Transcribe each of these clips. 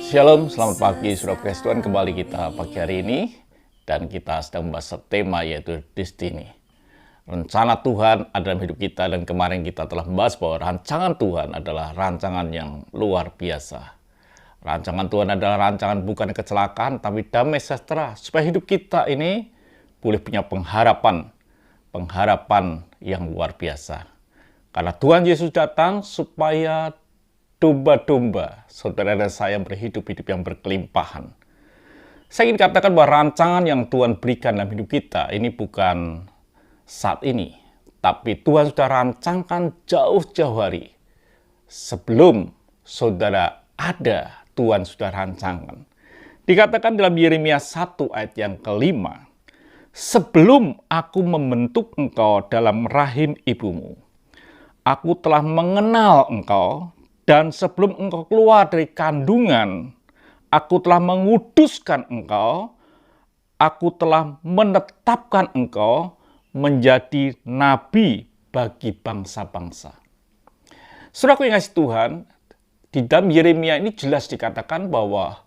Shalom, selamat pagi Saudara Kasih Tuhan. Kembali kita pagi hari ini dan kita sedang membahas tema yaitu destiny. Rencana Tuhan ada dalam hidup kita, dan kemarin kita telah membahas bahwa rancangan Tuhan adalah rancangan yang luar biasa. Rancangan Tuhan adalah rancangan bukan kecelakaan tapi damai sejahtera, supaya hidup kita ini boleh punya pengharapan yang luar biasa. Karena Tuhan Yesus datang supaya domba-domba saudara dan saya berhidup yang berkelimpahan. Saya ingin katakan bahwa rancangan yang Tuhan berikan dalam hidup kita ini bukan saat ini, tapi Tuhan sudah rancangkan jauh-jauh hari. Sebelum saudara ada, Tuhan sudah rancangkan. Dikatakan dalam Yeremia 1 ayat yang kelima, "Sebelum aku membentuk engkau dalam rahim ibumu, aku telah mengenal engkau. Dan sebelum engkau keluar dari kandungan, aku telah menguduskan engkau, aku telah menetapkan engkau menjadi nabi bagi bangsa-bangsa." Saudaraku yang kasih Tuhan, di dalam Yeremia ini jelas dikatakan bahwa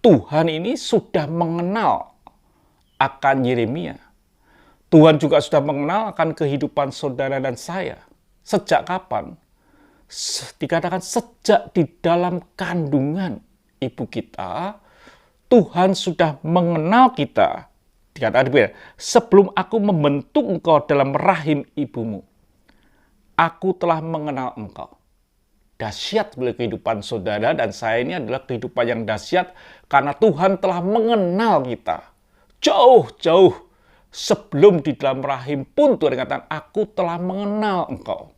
Tuhan ini sudah mengenal akan Yeremia. Tuhan juga sudah mengenal akan kehidupan saudara dan saya. Sejak kapan? Dikatakan sejak di dalam kandungan ibu kita, Tuhan sudah mengenal kita. Dikatakan begini, "Sebelum aku membentuk engkau dalam rahim ibumu, aku telah mengenal engkau." Dahsyat bagi kehidupan saudara dan saya ini adalah kehidupan yang dahsyat karena Tuhan telah mengenal kita. Jauh-jauh sebelum di dalam rahim pun Tuhan katakan, "Aku telah mengenal engkau."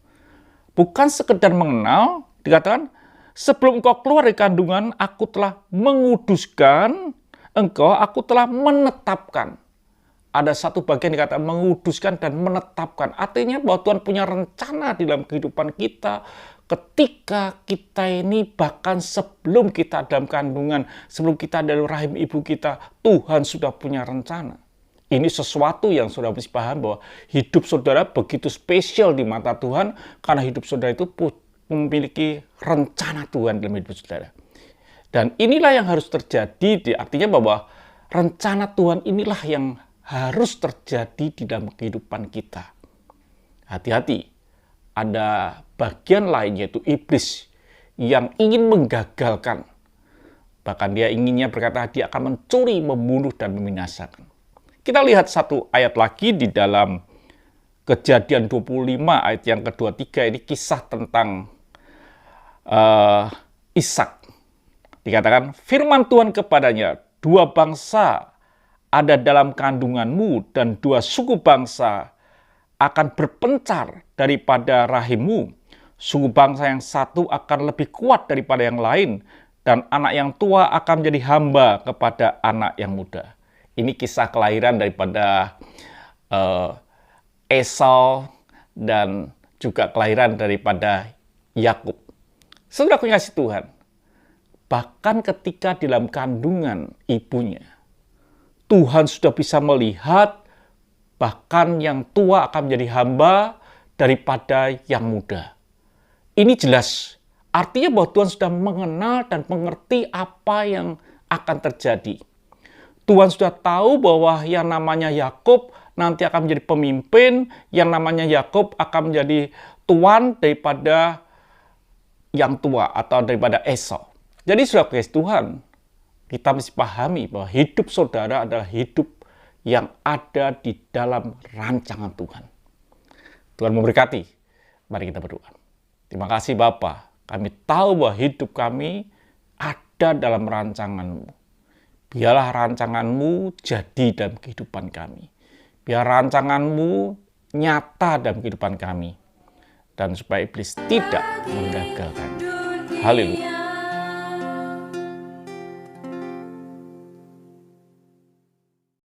Bukan sekedar mengenal, dikatakan, "Sebelum engkau keluar dari kandungan, aku telah menguduskan engkau, aku telah menetapkan." Ada satu bagian dikatakan menguduskan dan menetapkan. Artinya bahwa Tuhan punya rencana di dalam kehidupan kita. Ketika kita ini bahkan sebelum kita dalam kandungan, sebelum kita dalam rahim ibu kita, Tuhan sudah punya rencana. Ini sesuatu yang saudara mesti paham bahwa hidup saudara begitu spesial di mata Tuhan karena hidup saudara itu memiliki rencana Tuhan dalam hidup saudara. Dan inilah yang harus terjadi, artinya bahwa rencana Tuhan inilah yang harus terjadi di dalam kehidupan kita. Hati-hati, ada bagian lain yaitu iblis yang ingin menggagalkan. Bahkan dia inginnya berkata dia akan mencuri, membunuh, dan membinasakan. Kita lihat satu ayat lagi di dalam Kejadian 25 ayat yang kedua-tiga. Ini kisah tentang Ishak. Dikatakan, "Firman Tuhan kepadanya, 2 bangsa ada dalam kandunganmu dan 2 suku bangsa akan berpencar daripada rahimmu. Suku bangsa yang satu akan lebih kuat daripada yang lain, dan anak yang tua akan menjadi hamba kepada anak yang muda." Ini kisah kelahiran daripada Esau dan juga kelahiran daripada Yakub. Saudaraku yang kasih Tuhan, bahkan ketika di dalam kandungan ibunya, Tuhan sudah bisa melihat bahkan yang tua akan menjadi hamba daripada yang muda. Ini jelas, artinya bahwa Tuhan sudah mengenal dan mengerti apa yang akan terjadi. Tuhan sudah tahu bahwa yang namanya Yakub nanti akan menjadi pemimpin, yang namanya Yakub akan menjadi tuan daripada yang tua atau daripada Esau. Jadi saudara kasih Tuhan, kita mesti pahami bahwa hidup saudara adalah hidup yang ada di dalam rancangan Tuhan. Tuhan memberkati. Mari kita berdoa. Terima kasih Bapa, kami tahu bahwa hidup kami ada dalam rancangan-Mu. Biarlah rancangan-Mu jadi dalam kehidupan kami. Biar rancangan-Mu nyata dalam kehidupan kami. Dan supaya iblis tidak menggagalkan. Haleluya.